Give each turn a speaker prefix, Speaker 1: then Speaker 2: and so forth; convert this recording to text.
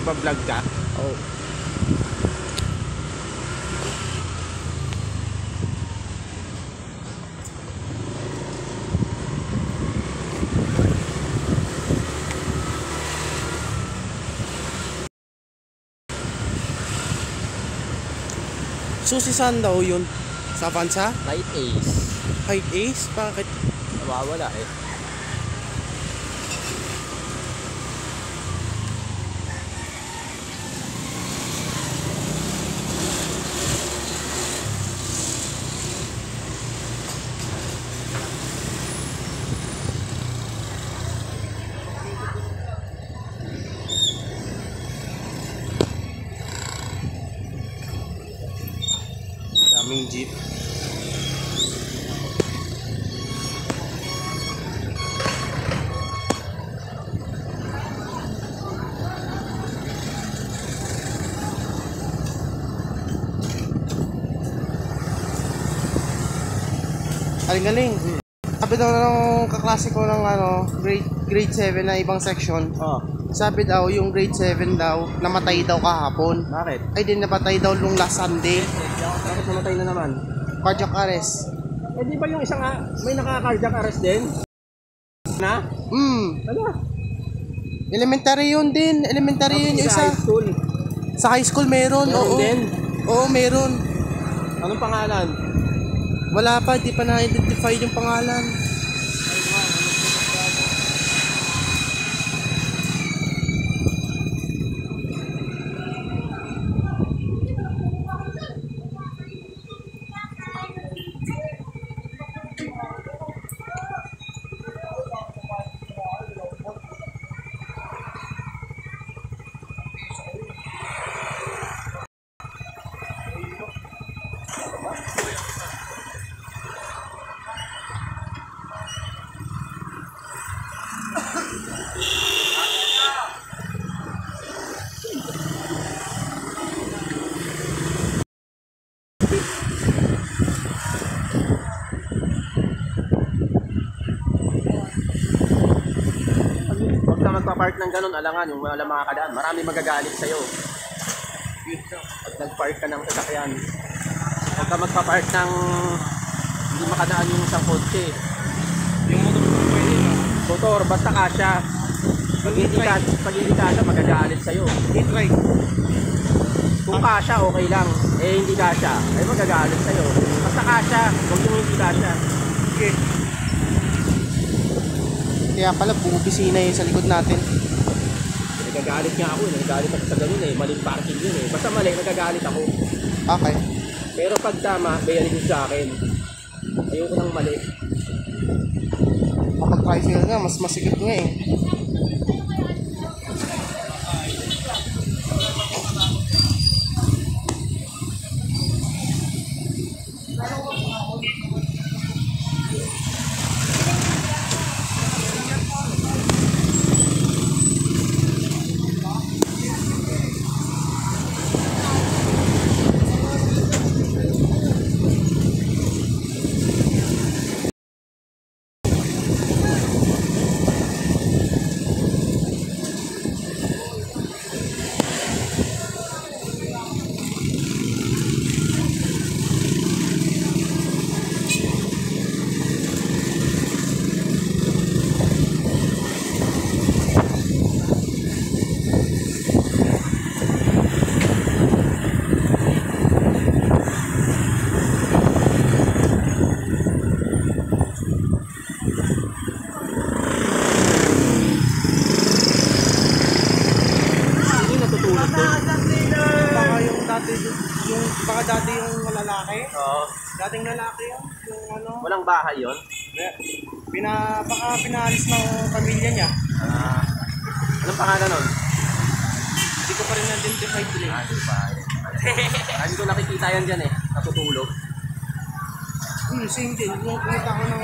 Speaker 1: nagba-vlog ka?
Speaker 2: Oh.
Speaker 1: Susi saan daw yun? Sa Avanza?
Speaker 2: Light Ace.
Speaker 1: Height Ace? Bakit?
Speaker 2: Nawawala eh.
Speaker 1: Daming jeep. Galing. Sabi daw ng kaklase ko ng grade 7 na ibang section.
Speaker 2: Oh.
Speaker 1: Sabi daw yung grade 7 daw namatay daw kahapon.
Speaker 2: Bakit?
Speaker 1: Ay di napatay daw nung last Sunday.
Speaker 2: Bakit namatay na naman?
Speaker 1: Cardiac arrest.
Speaker 2: Eh di ba yung isang may naka-cardiac arrest din? Na? Ano?
Speaker 1: Elementary yun din. Elementary yun yung isa.
Speaker 2: High school.
Speaker 1: Sa high school meron.
Speaker 2: Meron
Speaker 1: Oo.
Speaker 2: din?
Speaker 1: Oo, meron.
Speaker 2: Anong pangalan?
Speaker 1: Wala pa, di pa na-identify yung pangalan.
Speaker 2: Huwag ka magpa-park ng ganun, alangan, yung wala makakadaan. Marami magagalit sa'yo. Pag nag-park ka ng sasakyan, huwag ka magpa-park ng hindi makadaan yung isang kotse.
Speaker 1: Yung motor ko pwede na.
Speaker 2: Motor, basta kasya. Pag hindi kasya, magagalit sa'yo.
Speaker 1: Hit right.
Speaker 2: Kung kasya, okay lang. Eh, hindi kasya, ay magagalit sa'yo. Basta kasya, huwag yung hindi kasya.
Speaker 1: Okay. Kaya pala bumubisina yun sa likod natin.
Speaker 2: Nagagalit nga ako, nagagalit ako sa ganun eh. Maling parking yun eh. Basta mali, nagagalit ako.
Speaker 1: Okay.
Speaker 2: Pero pag tama, bayarin yun sa akin. Ayoko nang mali.
Speaker 1: Kapag tricycle nga, mas masikip nga eh. Baka dati yung lalaki.
Speaker 2: Oo.
Speaker 1: Dating lalaki yun. Yung ano.
Speaker 2: Walang bahay yun?
Speaker 1: Baka pinaalis ng pamilya niya.
Speaker 2: Anong pangalan nun?
Speaker 1: Hindi ko pa rin identify din.
Speaker 2: Hindi pa. Hindi ko nakikita yan dyan eh. Natutulog.
Speaker 1: Same din. Yung kumita ko ng